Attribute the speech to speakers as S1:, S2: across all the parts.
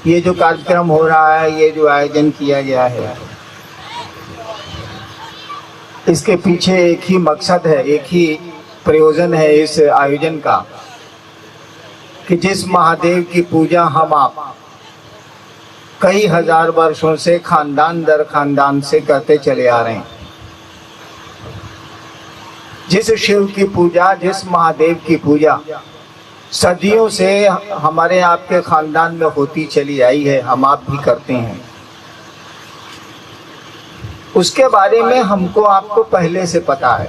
S1: ये जो कार्यक्रम हो रहा है, ये जो आयोजन किया गया है, इसके पीछे एक ही मकसद है, एक ही प्रयोजन है इस आयोजन का कि जिस महादेव की पूजा हम आप कई हजार वर्षों से खानदान दर खानदान से करते चले आ रहे हैं, जिस शिव की पूजा, जिस महादेव की पूजा सदियों से हमारे आपके खानदान में होती चली आई है, हम आप भी करते हैं, उसके बारे में हमको आपको पहले से पता है।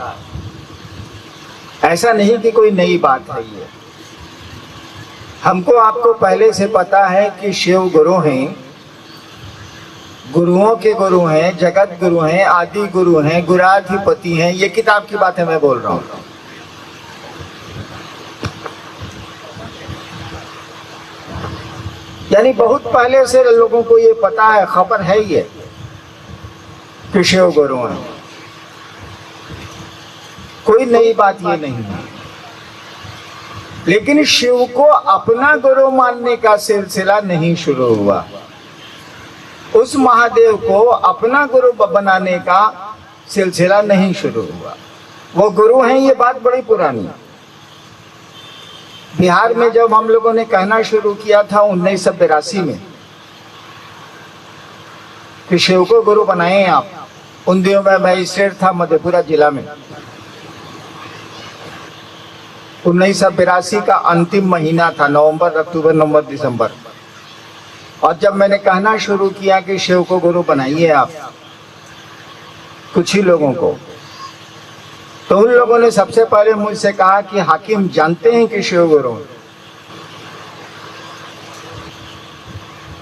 S1: ऐसा नहीं कि कोई नई बात है ये, हमको आपको पहले से पता है कि शिव गुरु हैं, गुरुओं के गुरु हैं, जगत गुरु हैं, आदि गुरु हैं, गुराधिपति हैं। ये किताब की बात है, मैं बोल रहा हूं। यानी बहुत पहले से लोगों को ये पता है, खबर है ये कि शिव गुरु हैं, कोई नई बात ये नहीं है। लेकिन शिव को अपना गुरु मानने का सिलसिला नहीं शुरू हुआ, उस महादेव को अपना गुरु बनाने का सिलसिला नहीं शुरू हुआ। वो गुरु हैं, ये बात बड़ी पुरानी है। बिहार में जब हम लोगों ने कहना शुरू किया था 1982 में कि शिव को गुरु बनाए आप, उन दिनों में मजिस्ट्रेट था मधेपुरा जिला में। 1982 का अंतिम महीना था, नवंबर, अक्टूबर, नवंबर, दिसंबर। और जब मैंने कहना शुरू किया कि शिव को गुरु बनाइए आप कुछ ही लोगों को, तो उन लोगों ने सबसे पहले मुझसे कहा कि हाकिम जानते हैं कि शिव गुरु,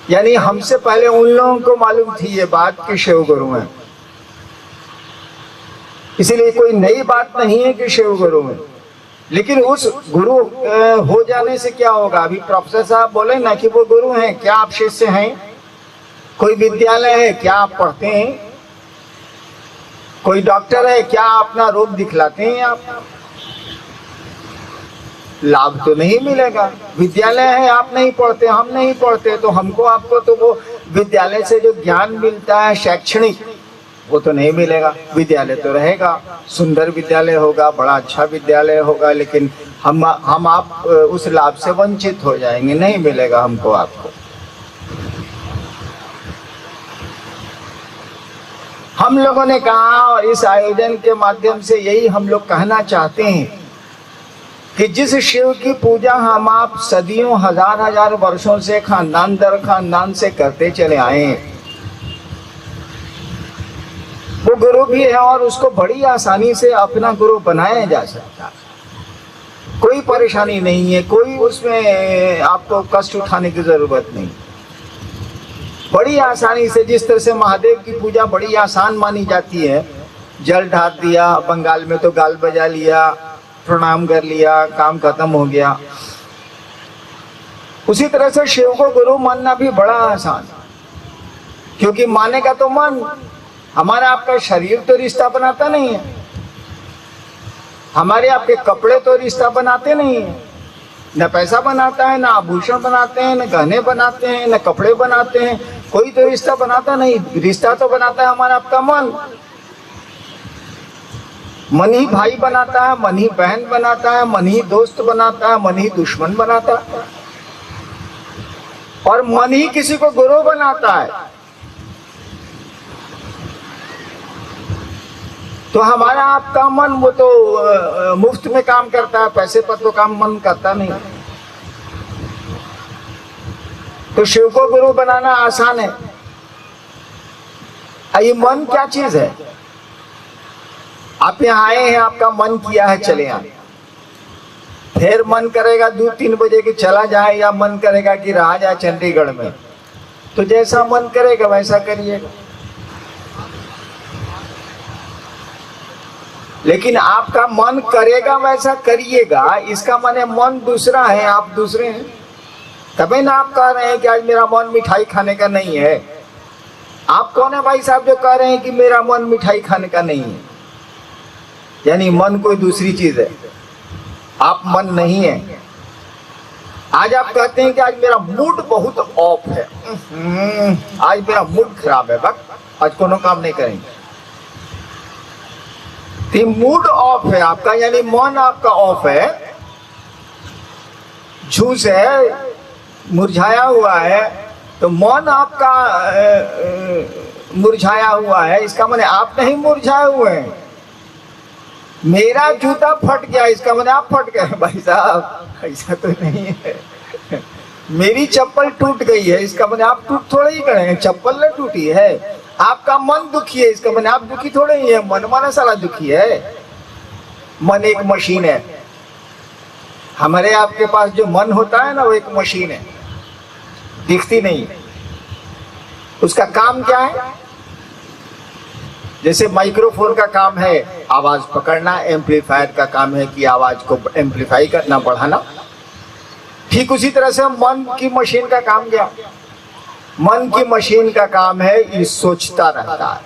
S1: यानी हमसे पहले उन लोगों को मालूम थी ये बात कि शिव गुरु हैं। इसीलिए कोई नई बात नहीं है कि शिव गुरु हैं। लेकिन उस गुरु हो जाने से क्या होगा? अभी प्रोफेसर साहब बोले ना कि वो गुरु हैं, क्या आप शिष्य हैं? कोई विद्यालय है, क्या आप पढ़ते हैं? कोई डॉक्टर है, क्या अपना रूप दिखलाते हैं आप? लाभ तो नहीं मिलेगा। विद्यालय है, आप नहीं पढ़ते, हम नहीं पढ़ते, तो हमको आपको तो वो विद्यालय से जो ज्ञान मिलता है शैक्षणिक, वो तो नहीं मिलेगा। विद्यालय तो रहेगा, सुंदर विद्यालय होगा, बड़ा अच्छा विद्यालय होगा, लेकिन हम आप उस लाभ से वंचित हो जाएंगे, नहीं मिलेगा हमको आपको। हम लोगों ने कहा, और इस आयोजन के माध्यम से यही हम लोग कहना चाहते हैं कि जिस शिव की पूजा हम आप सदियों, हजार हजार वर्षों से खानदान दर खानदान से करते चले आए हैं, वो गुरु भी है और उसको बड़ी आसानी से अपना गुरु बनाया जा सकता है। कोई परेशानी नहीं है, कोई उसमें आपको कष्ट उठाने की जरूरत नहीं। बड़ी आसानी से, जिस तरह से महादेव की पूजा बड़ी आसान मानी जाती है, जल ढाल दिया, बंगाल में तो गाल बजा लिया, प्रणाम कर लिया, काम खत्म हो गया, उसी तरह से शिव को गुरु मानना भी बड़ा आसान, क्योंकि मानेगा तो मन। हमारा आपका शरीर तो रिश्ता बनाता नहीं है, हमारे आपके कपड़े तो रिश्ता बनाते नहीं है, न पैसा बनाता है, न आभूषण बनाते हैं, न गहने बनाते हैं, न कपड़े बनाते हैं, कोई तो रिश्ता बनाता नहीं। रिश्ता तो बनाता है हमारा आपका मन। मन ही भाई बनाता है, मन ही बहन बनाता है, मन ही दोस्त बनाता है, मन ही दुश्मन बनाता है, और मन ही किसी को गुरु बनाता है। तो हमारा आपका मन वो तो मुफ्त में काम करता है, पैसे पर तो काम मन करता नहीं। तो शिव को गुरु बनाना आसान है। ये मन क्या चीज है? आप यहाँ आए हैं, आपका मन किया है चले आए, फिर मन करेगा 2-3 बजे कि चला जाए, या मन करेगा कि रहा जाए चंडीगढ़ में, तो जैसा मन करेगा वैसा करिएगा। लेकिन आपका मन करेगा वैसा करिएगा, इसका माने मन दूसरा है, आप दूसरे हैं। तभी ना आप कह रहे हैं कि आज मेरा मन मिठाई खाने का नहीं है। आप कौन है भाई साहब जो कह रहे हैं कि मेरा मन मिठाई खाने का नहीं है? यानी मन कोई दूसरी चीज है, आप मन नहीं है। आज आप कहते हैं कि आज मेरा मूड बहुत ऑफ है, आज मेरा मूड खराब है, बस आज कोनो काम नहीं करेंगे। तो मूड ऑफ है आपका, यानी मन आपका ऑफ है, झूस है, मुरझाया हुआ है। तो मन आपका मुरझाया हुआ है, इसका माने आप नहीं मुरझाए हुए हैं। मेरा जूता फट गया, इसका माने आप फट गए। भाई साहब ऐसा तो नहीं है। मेरी चप्पल टूट गई है, इसका माने आप टूट थोड़े ही गए हैं, चप्पल न टूटी है। आपका मन दुखी है, इसका माने आप दुखी थोड़े ही है, मन माना सारा दुखी है। मन एक मशीन है। हमारे आपके पास जो मन होता है ना, वो एक मशीन है, दिखती नहीं। उसका काम क्या है? जैसे माइक्रोफोन का काम है आवाज पकड़ना, एम्पलीफायर का काम है कि आवाज को एम्पलीफाई करना, बढ़ाना। ठीक उसी तरह से मन की मशीन का काम क्या? मन की मशीन का काम है ये सोचता रहता है,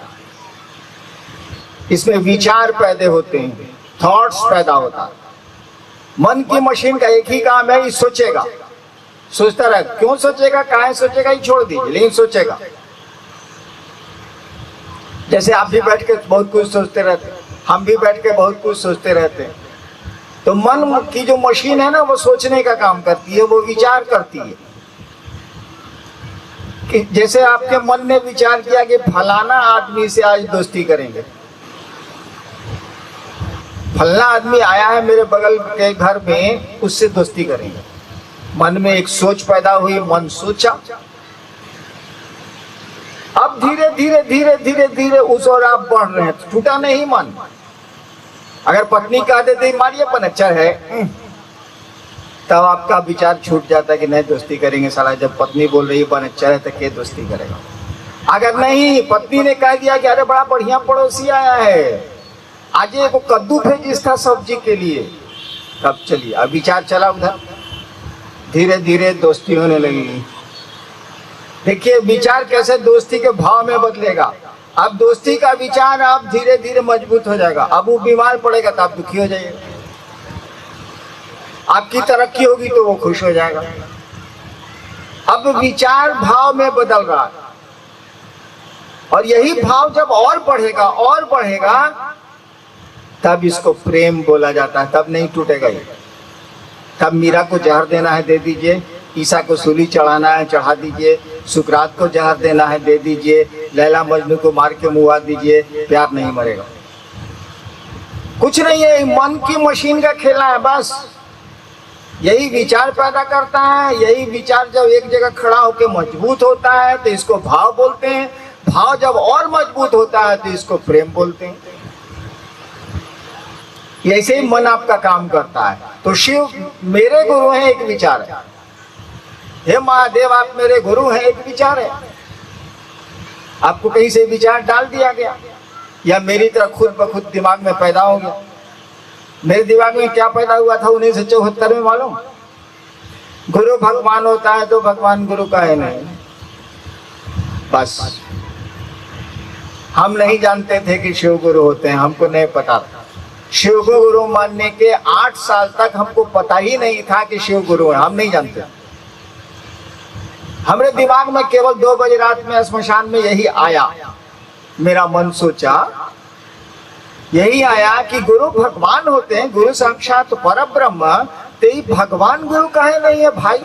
S1: इसमें विचार पैदा होते हैं, थॉट्स पैदा होता है। मन की मशीन का एक ही काम है, ये सोचेगा, सोचता रहे। क्यों सोचेगा, काहे सोचेगा, ये छोड़ दीजिए, लेकिन सोचेगा। जैसे आप भी बैठ के बहुत कुछ सोचते रहते, हम भी बैठ के बहुत कुछ सोचते रहते हैं। तो मन की जो मशीन है ना, वो सोचने का काम करती है, वो विचार करती है। कि जैसे आपके मन ने विचार किया कि फलाना आदमी से आज दोस्ती करेंगे, फलाना आदमी आया है मेरे बगल के घर में, उससे दोस्ती करेंगे। मन में एक सोच पैदा हुई, मन सोचा। अब धीरे धीरे धीरे धीरे धीरे उस और आप बढ़ रहे हैं, छूटा नहीं मन। अगर पत्नी कह देते मारिए पनच्चर है, तब आपका विचार छूट जाता है कि नहीं दोस्ती करेंगे साला। जब पत्नी बोल रही है पनच्चर है तो क्या दोस्ती करेगा। अगर नहीं, पत्नी ने कह दिया कि अरे बड़ा बढ़िया पड़ोसी आया है, आज एक कद्दू भेजिस था सब्जी के लिए, तब चलिए अब विचार चला उधर, धीरे धीरे दोस्ती होने लगी। देखिए विचार कैसे दोस्ती के भाव में बदलेगा। अब दोस्ती का विचार आप धीरे धीरे मजबूत हो जाएगा। अब वो बीमार पड़ेगा तो आप दुखी हो जाइएगा, आपकी तरक्की होगी तो वो खुश हो जाएगा। अब विचार भाव में बदल रहा है, और यही भाव जब और बढ़ेगा और बढ़ेगा, तब इसको प्रेम बोला जाता है। तब नहीं टूटेगा ये। तब मीरा को जहर देना है दे दीजिए, ईसा को सूली चढ़ाना है चढ़ा दीजिए, सुकरात को जहर देना है दे दीजिए, लैला मजनू को मार के मुआ दीजिए, प्यार नहीं मरेगा। कुछ नहीं है, मन की मशीन का खेला है बस। यही विचार पैदा करता है। यही विचार जब एक जगह खड़ा होकर मजबूत होता है तो इसको भाव बोलते हैं। भाव जब और मजबूत होता है तो इसको प्रेम बोलते हैं। ऐसे ही मन आपका काम करता है। तो शिव मेरे गुरु हैं, एक विचार है। हे महादेव आप मेरे गुरु हैं, एक विचार है। आपको कहीं से विचार डाल दिया गया, या मेरी तरह खुद ब खुद दिमाग में पैदा हो गया। मेरे दिमाग में क्या पैदा हुआ था 1974 में मालूम? गुरु भगवान होता है तो भगवान गुरु का है नहीं। बस हम नहीं जानते थे कि शिव गुरु होते हैं, हमको नहीं पता था। शिव को गुरु मानने के 8 साल तक हमको पता ही नहीं था कि शिव गुरु है, हम नहीं जानते। हमारे दिमाग में केवल 2 बजे रात में स्मशान में यही आया, मेरा मन सोचा यही आया कि गुरु भगवान होते हैं, गुरु साक्षात परब्रह्म, तो भगवान गुरु कहे नहीं है भाई।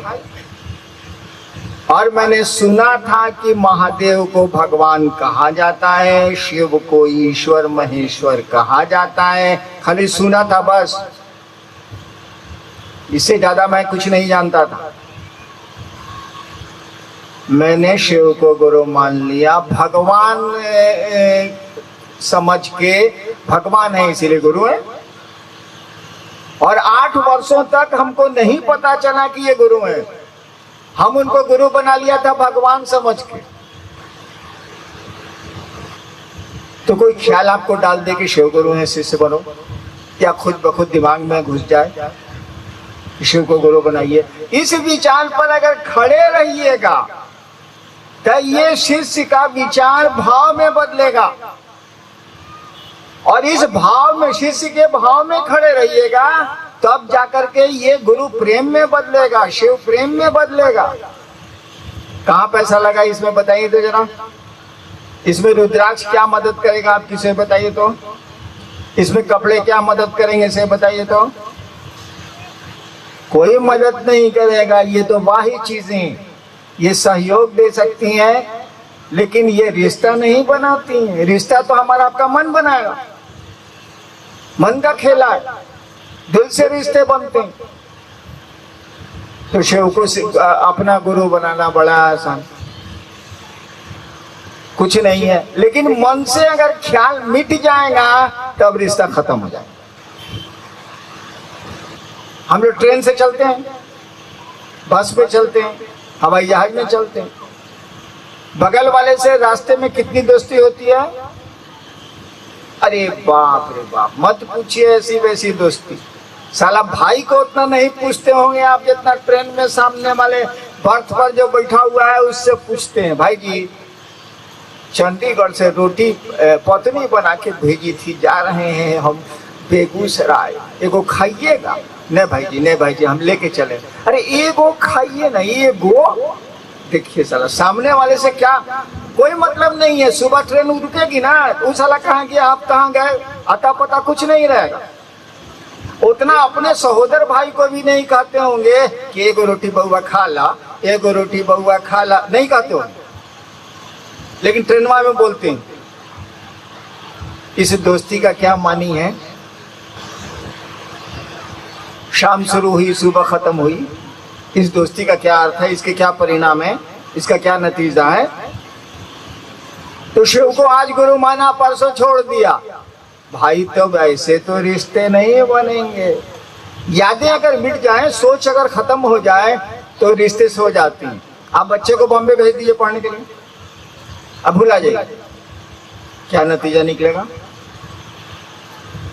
S1: और मैंने सुना था कि महादेव को भगवान कहा जाता है, शिव को ईश्वर महेश्वर कहा जाता है। खाली सुना था बस, इससे ज्यादा मैं कुछ नहीं जानता था। मैंने शिव को गुरु मान लिया, भगवान समझ के, भगवान है इसीलिए गुरु है। और 8 वर्षों तक हमको नहीं पता चला कि ये गुरु है। हम उनको गुरु बना लिया था भगवान समझ के। तो कोई ख्याल आपको डाल दे कि शिव गुरु है शिष्य बनो, या खुद ब खुद दिमाग में घुस जाए शिव को गुरु बनाइए। इस विचार पर अगर खड़े रहिएगा तो ये शिष्य का विचार भाव में बदलेगा, और इस भाव में, शिष्य के भाव में खड़े रहिएगा तब जाकर के ये गुरु प्रेम में बदलेगा, शिव प्रेम में बदलेगा। कहाँ पैसा लगा इसमें बताइए तो जरा। इसमें रुद्राक्ष क्या मदद करेगा आप किसे बताइए तो। इसमें कपड़े क्या मदद करेंगे इसे बताइए तो। कोई मदद नहीं करेगा। ये तो बाह्य चीजें, ये सहयोग दे सकती हैं, लेकिन ये रिश्ता नहीं बनाती हैं। रिश्ता तो हमारा आपका मन बनाएगा। मन का खेला है, दिल से रिश्ते बनते हैं। तो शिव को अपना गुरु बनाना बड़ा आसान कुछ नहीं है, लेकिन मन से अगर ख्याल मिट जाएगा तब रिश्ता खत्म हो जाएगा। हम लोग ट्रेन से चलते हैं, बस पे चलते हैं, हवाई जहाज में चलते हैं, बगल वाले से रास्ते में कितनी दोस्ती होती है। अरे बाप रे बाप, मत पूछिए ऐसी वैसी दोस्ती। साला भाई को उतना नहीं पूछते होंगे आप जितना ट्रेन में सामने वाले बर्थ पर जो बैठा हुआ है उससे पूछते हैं। भाई जी चंडीगढ़ से रोटी पत्नी बना के भेजी थी, जा रहे हैं हम बेगूसराय, एगो खाइएगा। नहीं भाई जी, नहीं भाई जी, हम लेके चले। अरे एगो खाइए ना, एगो। देखिए साला सामने वाले से क्या कोई मतलब नहीं है। सुबह ट्रेन रुकेगी ना, उस साला कहाँ गया, आप कहाँ गए, अता पता कुछ नहीं रहेगा। उतना अपने सहोदर भाई को भी नहीं कहते होंगे कि एगो रोटी बउआ खा ला, एगो रोटी बउआ खा ला, नहीं कहते होंगे, लेकिन ट्रेनवा में बोलते हैं। इस दोस्ती का क्या मानी है। शाम शुरू हुई, सुबह खत्म हुई। इस दोस्ती का क्या अर्थ है, इसके क्या परिणाम है, इसका क्या नतीजा है। तो शिव को आज गुरु माना, परसों छोड़ दिया। भाई तो ऐसे तो रिश्ते नहीं बनेंगे। यादें अगर मिट जाएं, सोच अगर खत्म हो जाए तो रिश्ते सो जाती हैं। आप बच्चे को बॉम्बे भेज दीजिए पढ़ने के लिए, अब भुला जाएगा, क्या नतीजा निकलेगा।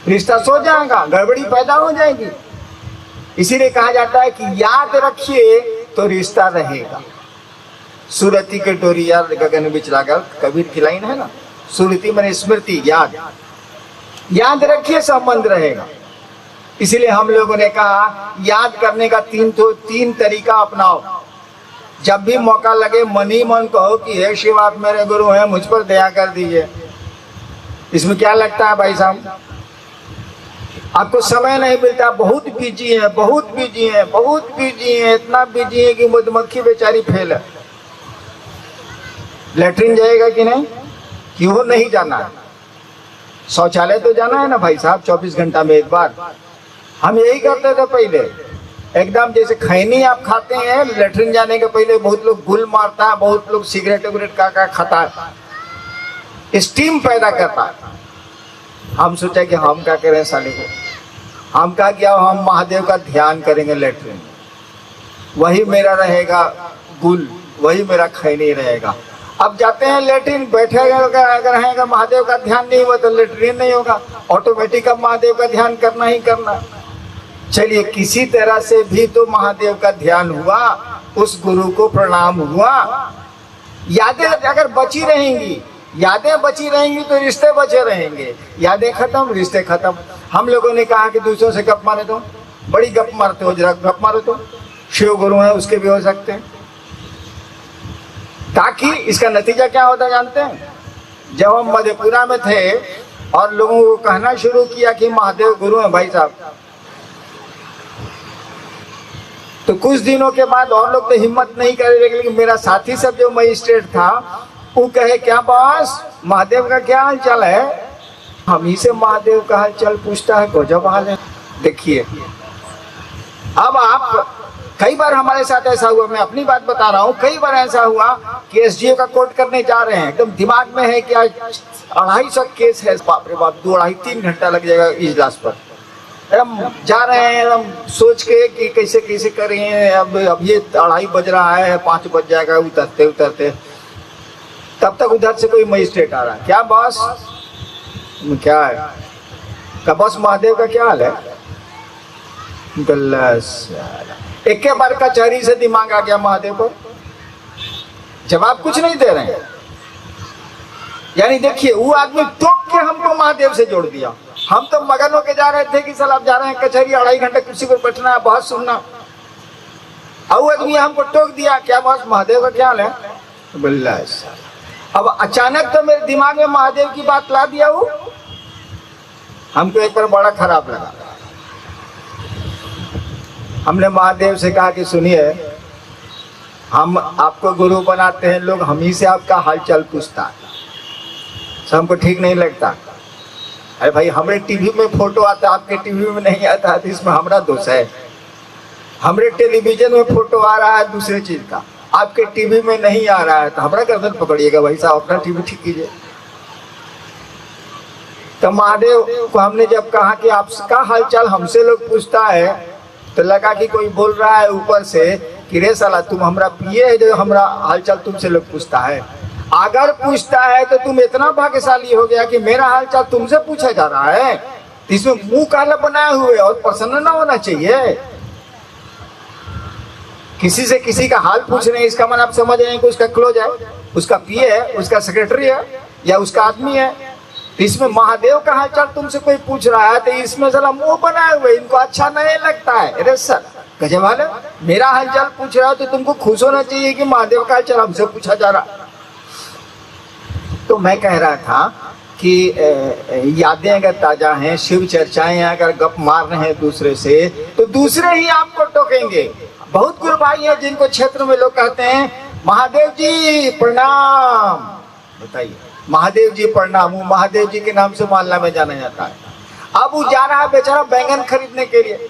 S1: रिश्ता सो जाएगा, गड़बड़ी पैदा हो जाएगी। इसीलिए कहा जाता है कि याद रखिए तो रिश्ता रहेगा। सुरती के डोरिया गगन बिच लागल, कबीर की लाइन है ना। सुरती माने स्मृति, याद। याद रखिए संबंध रहेगा। इसीलिए हम लोगों ने कहा याद करने का तीन तरीका अपनाओ। जब भी मौका लगे मन ही मन कहो कि हे शिव आप मेरे गुरु हैं, मुझ पर दया कर दीजिए। इसमें क्या लगता है भाई साहब, आपको समय नहीं मिलता, बहुत बिजी है, बहुत बिजी है, बहुत बिजी है, इतना बिजी है कि मधुमक्खी बेचारी फेल है। लेटरिन जाएगा कि नहीं, क्यों नहीं जाना है। शौचालय तो जाना है ना भाई साहब, 24 घंटा में एक बार। हम यही करते थे पहले, एकदम जैसे खैनी आप खाते हैं, लेटरिन जाने के पहले बहुत लोग गुल मारता है, बहुत लोग सिगरेट विगरेट का खाता है, स्टीम पैदा करता है। हम सोचा कि हम क्या करें साले को, हम क्या किया, हम महादेव का ध्यान करेंगे। लेटरिन वही मेरा रहेगा गुल, वही मेरा खैनी रहेगा। अब जाते हैं लेटरिन, बैठेगा अगर है महादेव का ध्यान नहीं हुआ तो लेटरिन नहीं होगा, ऑटोमेटिक अब महादेव का ध्यान करना ही करना। चलिए किसी तरह से भी तो महादेव का ध्यान हुआ, उस गुरु को प्रणाम हुआ। यादें अगर बची रहेंगी, यादें बची रहेंगी तो रिश्ते बचे रहेंगे। यादें खत्म, रिश्ते खत्म। हम लोगों ने कहा कि दूसरों से गप मारे तो, बड़ी गप मारते हो, जरा गप मारो तो। शिव गुरु है उसके भी हो सकते हैं, ताकि इसका नतीजा क्या होता जानते हैं। जब हम मधेपुरा में थे और लोगों को कहना शुरू किया कि महादेव गुरु हैं भाई साहब, तो कुछ दिनों के बाद और लोग तो हिम्मत नहीं कर रहे, लेकिन मेरा साथी सब जो मजिस्ट्रेट था वो कहे क्या बॉस महादेव का क्या हाल चाल है। हम ही से महादेव का हाल चाल पूछता है, गजब हाल है। देखिए अब आप, कई बार हमारे साथ ऐसा हुआ, मैं अपनी बात बता रहा हूँ, कई बार ऐसा हुआ कि एसडीओ का कोर्ट करने जा रहे हैं, एकदम दिमाग में है कि आज 250 केस है, बाप रे बाप 2-2.5-3 घंटा लग जाएगा इजलास पर। हम जा रहे हैं हम सोच के कि कैसे कैसे करें, अब ये 2:30 बज रहा है, 5 बज जाएगा उतरते उतरते। तब तक उधर से कोई मजिस्ट्रेट आ रहा है, क्या बॉस क्या है, का बॉस महादेव का क्या हाल है। एक के बार कचहरी से दिमाग आ गया महादेव को, जवाब कुछ नहीं दे रहे हैं। यानी देखिए वो आदमी टोक के हमको महादेव से जोड़ दिया। हम तो मगन होके जा रहे थे कि साल आप जा रहे हैं कचहरी, 2.5 घंटे कुर्सी पर बैठना है, बहुत सुनना। अब आदमी हमको टोक दिया, क्या बस महादेव का ख्याल है? बिल्ला। अब अचानक तो मेरे दिमाग में महादेव की बात ला दिया। वो हमको एक बार बड़ा खराब लगा। हमने महादेव से कहा कि सुनिए, हम आपको गुरु बनाते हैं लोग, हम ही से आपका हालचाल पूछता है, हमको ठीक नहीं लगता। अरे भाई, हमारे टीवी में फोटो आता है, आपके टीवी में नहीं आता, तो इसमें हमारा दोष है। हमारे टेलीविजन में फोटो आ रहा है दूसरे चीज का, आपके टीवी में नहीं आ रहा है, तो हमारा गर्दन पकड़िएगा भाई साहब, अपना टीवी ठीक कीजिए। तो महादेव को हमने जब कहा कि आपका हालचाल हमसे लोग पूछता है, तो लगा कि कोई बोल रहा है ऊपर से कि रे साला तुम हमरा पिए है जो हमरा हालचाल तुमसे लोग पूछता है। अगर पूछता है तो तुम इतना भाग्यशाली हो गया कि मेरा हालचाल तुमसे पूछा जा रहा है, तो इसमें मुंह काला बनाए हुए और प्रसन्न ना होना चाहिए। किसी से किसी का हाल पूछ रहे हैं, इसका मन आप समझ रहे हैं कि उसका क्लोज है, उसका पिए है, उसका सेक्रेटरी है, या उसका आदमी है। तो इसमें महादेव का हालचाल तुमसे कोई पूछ रहा है, तो इसमें जरा मुंह बनाए हुए, इनको अच्छा नहीं लगता है। अरे सर गजब वाले, मेरा हालचाल पूछ रहा है तो तुमको खुश होना चाहिए कि महादेव का हालचाल हमसे पूछा जा रहा। तो मैं कह रहा था कि यादें अगर ताजा हैं, शिव चर्चाएं अगर गप मार रहे हैं दूसरे से, तो दूसरे ही आपको टोकेंगे। बहुत गुरु भाई हैं जिनको क्षेत्र में लोग कहते हैं महादेव जी प्रणाम, बताइए महादेव जी प्रणाम, वो महादेव जी के नाम से मोहल्ला में जाना जाता है। अब वो जा रहा है बेचारा बैंगन खरीदने के लिए,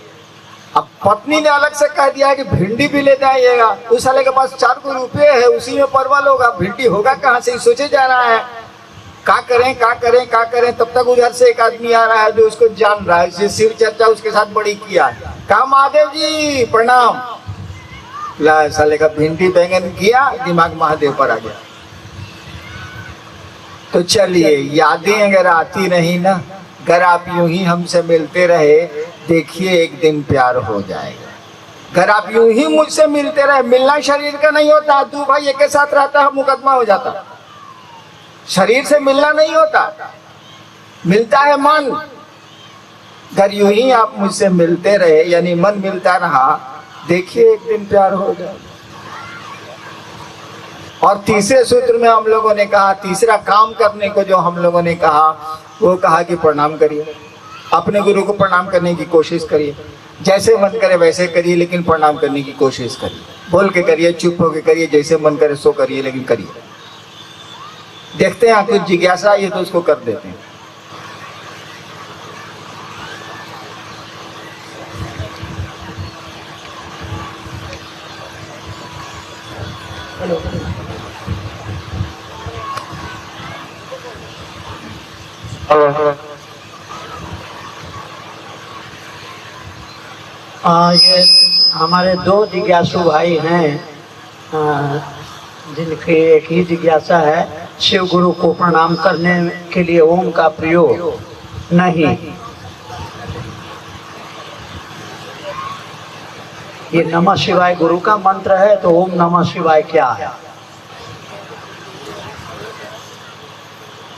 S1: अब पत्नी ने अलग से कह दिया कि भिंडी भी ले जाइएगा। उस साले के पास 4 रुपये है, उसी में परवल होगा, भिंडी होगा कहाँ से, सोचे जा रहा है का करें का करें का करें। तब तक उधर से एक आदमी आ रहा है जो उसको जान रहा है, शिव चर्चा उसके साथ बड़ी किया है। कहा महादेव जी प्रणाम, साले का भिंडी बैंगन किया, दिमाग महादेव पर आ गया। तो चलिए, यादें अगर आती नहीं ना, अगर आप यूं ही हमसे मिलते रहे, देखिए एक दिन प्यार हो जाएगा। अगर आप यूं ही मुझसे मिलते रहे, मिलना शरीर का नहीं होता, 2 भाई एक के साथ रहता है मुकदमा हो जाता, शरीर से मिलना नहीं होता, मिलता है मन। अगर यूं ही आप मुझसे मिलते रहे, यानी मन मिलता रहा, देखिए एक दिन प्यार हो जाएगा। और तीसरे सूत्र में हम लोगों ने कहा, तीसरा काम करने को जो हम लोगों ने कहा, वो कहा कि प्रणाम करिए, अपने गुरु को प्रणाम करने की कोशिश करिए। जैसे मन करे वैसे करिए, लेकिन प्रणाम करने की कोशिश करिए। बोल के करिए, चुप होके करिए, जैसे मन करे सो करिए, लेकिन करिए। देखते हैं कुछ जिज्ञासा ये तो उसको कर देते हैं।
S2: ये हमारे 2 जिज्ञासु भाई हैं, जिनकी एक ही जिज्ञासा है, शिव गुरु को प्रणाम करने के लिए ओम का प्रयोग नहीं। ये नमः शिवाय गुरु का मंत्र है, तो ओम नमः शिवाय क्या है?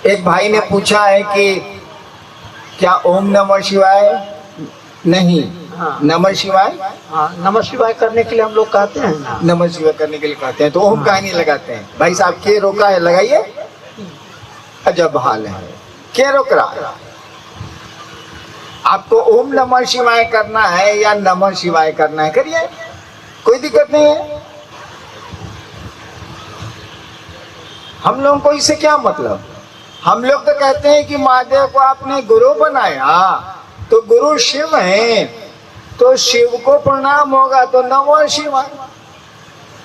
S1: एक भाई ने पूछा है कि क्या ओम नमः शिवाय नहीं,
S2: हाँ।
S1: नमः शिवाय,
S2: हाँ, नमः शिवाय करने के लिए हम लोग कहते हैं ना,
S1: नमः शिवाय करने के लिए कहते हैं, तो ओम काहे नहीं लगाते हैं? भाई साहब के रोका है, लगाइए। अजब हाल है, क्या रोक रहा है? आपको ओम नमः शिवाय करना है या नमः शिवाय करना है, करिए, कोई दिक्कत नहीं है। हम लोगों को इससे क्या मतलब? हम लोग तो कहते हैं कि महादेव को आपने गुरु बनाया, तो गुरु शिव हैं, तो शिव को प्रणाम होगा, तो नमः शिवाय।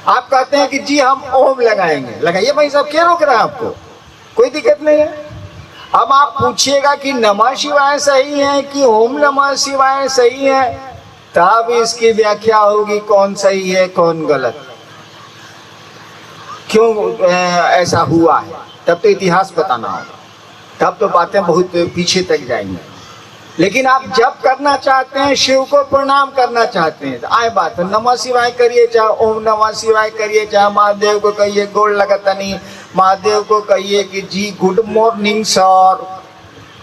S1: आप कहते हैं कि जी हम ओम लगाएंगे, लगाइए भाई साहब, क्या रोक रहा है आपको? कोई दिक्कत नहीं है। अब आप पूछिएगा कि नमः शिवाय सही है कि ओम नमः शिवाय सही है, तब इसकी व्याख्या होगी कौन सही है कौन गलत, क्यों ऐसा हुआ है, तब तो इतिहास बताना होगा, तब तो बातें बहुत पीछे तक जाएंगी। लेकिन आप जब करना चाहते हैं, शिव को प्रणाम करना चाहते हैं, तो आए बात नमः शिवाय करिए, चाहे ओम नमः शिवाय करिए, चाहे महादेव को कहिए गोड़ लगाता नहीं, महादेव को कहिए कि जी गुड मॉर्निंग सर,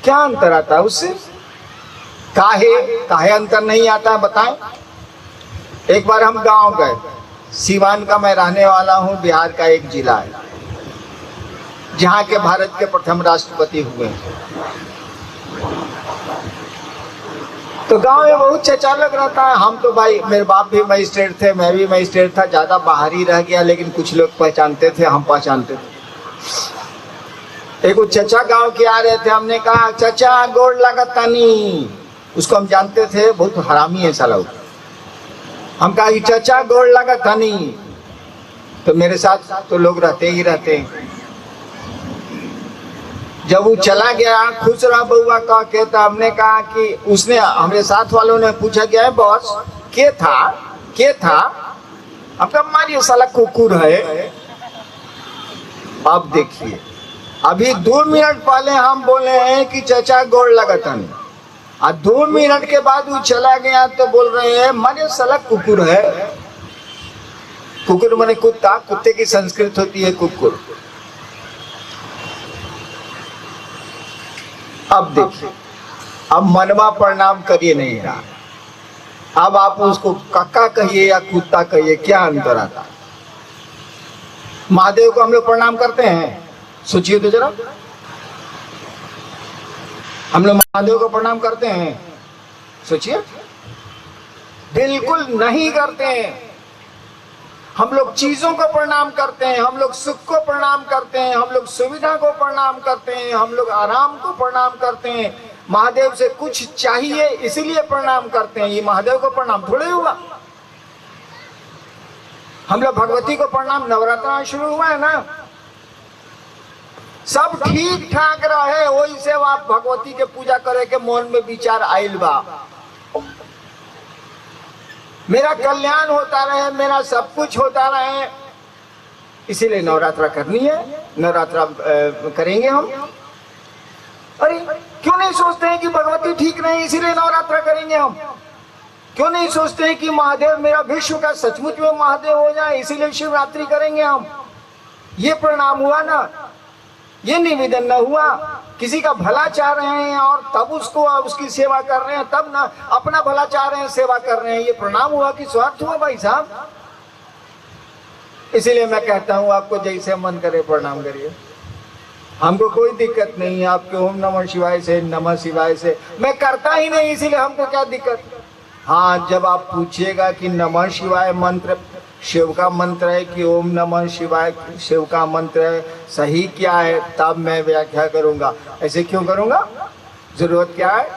S1: क्या अंतर आता है उससे? काहे अंतर नहीं आता है बताएं। एक बार हम गांव गए, सीवान का मैं रहने वाला हूं, बिहार का एक जिला है जहां के भारत के प्रथम राष्ट्रपति हुए। तो गांव में बहुत चर्चा लग रहा था। हम तो भाई, मेरे बाप भी मजिस्ट्रेट थे, मैं भी मजिस्ट्रेट था, ज्यादा बाहर ही रह गया, लेकिन कुछ लोग पहचानते थे, हम पहचानते थे। एक चचा गांव के आ रहे थे, हमने कहा चचा गोड़ लगता नहीं, उसको हम जानते थे, बहुत हरामी है साला। हम कहा कि चचा गोड़ लगता नहीं, तो मेरे साथ तो लोग रहते ही रहते हैं। जब वो चला गया, खुश रहा बउआ कह के, तो हमने कहा कि उसने, हमारे साथ वालों ने पूछा क्या है बॉस, के था? अब कब मारिए साला कुकुर है। अब देखिए, अभी 2 मिनट पहले हम बोले हैं कि चचा गोड़ लगता नहीं, और 2 मिनट के बाद वो चला गया तो बोल रहे हैं मारिए साला कुकुर है। कुकुर माने कुत्ता, कुत्ते की संस्कृत होती है कुकुर। अब देखिए, अब मनवा प्रणाम करिए नहीं रहा। अब आप उसको काका कहिए या कुत्ता कहिए, क्या अंतर आता? महादेव को हम लोग प्रणाम करते हैं, सोचिए तो जरा। हम लोग महादेव को प्रणाम करते हैं, सोचिए। बिल्कुल नहीं करते हैं। हम लोग चीजों को प्रणाम करते हैं, हम लोग सुख को प्रणाम करते हैं, हम लोग सुविधा को प्रणाम करते हैं, हम लोग आराम को प्रणाम करते हैं। महादेव से कुछ चाहिए इसीलिए प्रणाम करते हैं। ये महादेव को प्रणाम थोड़े हुआ। हम लोग भगवती को प्रणाम, नवरात्र शुरू हुआ है ना, सब ठीक ठाक रहे वही से आप भगवती के पूजा करे के मन में विचार आइल बा, मेरा कल्याण होता रहे, मेरा सब कुछ होता रहे, इसीलिए नवरात्रा करनी है, नवरात्रा करेंगे हम। अरे क्यों नहीं सोचते हैं कि भगवती ठीक नहीं इसीलिए नवरात्रा करेंगे हम? क्यों नहीं सोचते हैं कि महादेव, मेरा विश्व का सचमुच में महादेव हो जाए इसीलिए शिवरात्रि करेंगे हम? ये प्रणाम हुआ ना, ये निवेदन न हुआ। किसी का भला चाह रहे हैं और तब उसको उसकी सेवा कर रहे हैं, तब ना अपना भला चाह रहे हैं, सेवा कर रहे हैं, ये प्रणाम हुआ कि स्वार्थ हुआ भाई साहब? इसीलिए मैं कहता हूं आपको जैसे मन करे प्रणाम करिए, हमको कोई दिक्कत नहीं है। आपके ओम नमः शिवाय से, नमः शिवाय से मैं करता ही नहीं, इसीलिए हमको क्या दिक्कत। हाँ, जब आप पूछिएगा कि नमः शिवाय मंत्र शिव का मंत्र है कि ओम नमः शिवाय शिव का मंत्र है, सही क्या है, तब मैं व्याख्या करूंगा। ऐसे क्यों करूंगा? जरूरत क्या है?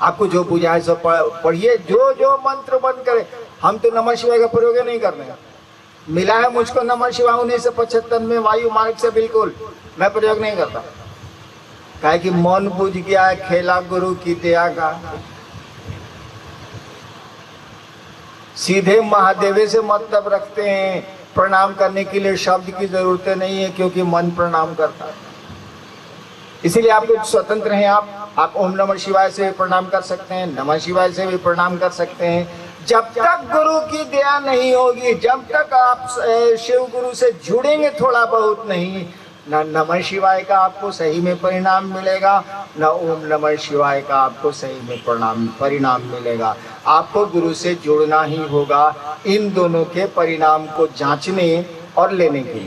S1: आपको जो बुझाए सो पढ़िए, जो जो मंत्र बंद करे। हम तो नमः शिवाय का प्रयोग नहीं कर रहे हैं। मिला है मुझको नमः शिवाय 1975 में वायु मार्ग से, बिल्कुल मैं प्रयोग नहीं करता। काहे कि मन बुझ गया है, खेला गुरु की दया का। सीधे महादेव से मतलब रखते हैं। प्रणाम करने के लिए शब्द की जरूरत नहीं है, क्योंकि मन प्रणाम करता है। इसीलिए आप लोग स्वतंत्र हैं। आप ओम नमः शिवाय से भी प्रणाम कर सकते हैं, नमः शिवाय से भी प्रणाम कर सकते हैं। जब तक गुरु की दया नहीं होगी, जब तक आप शिव गुरु से जुड़ेंगे थोड़ा बहुत नहीं, न नमः शिवाय का आपको सही में परिणाम मिलेगा, न ओम नमः शिवाय का आपको सही में परिणाम मिलेगा। आपको गुरु से जुड़ना ही होगा इन दोनों के परिणाम को जांचने और लेने के लिए।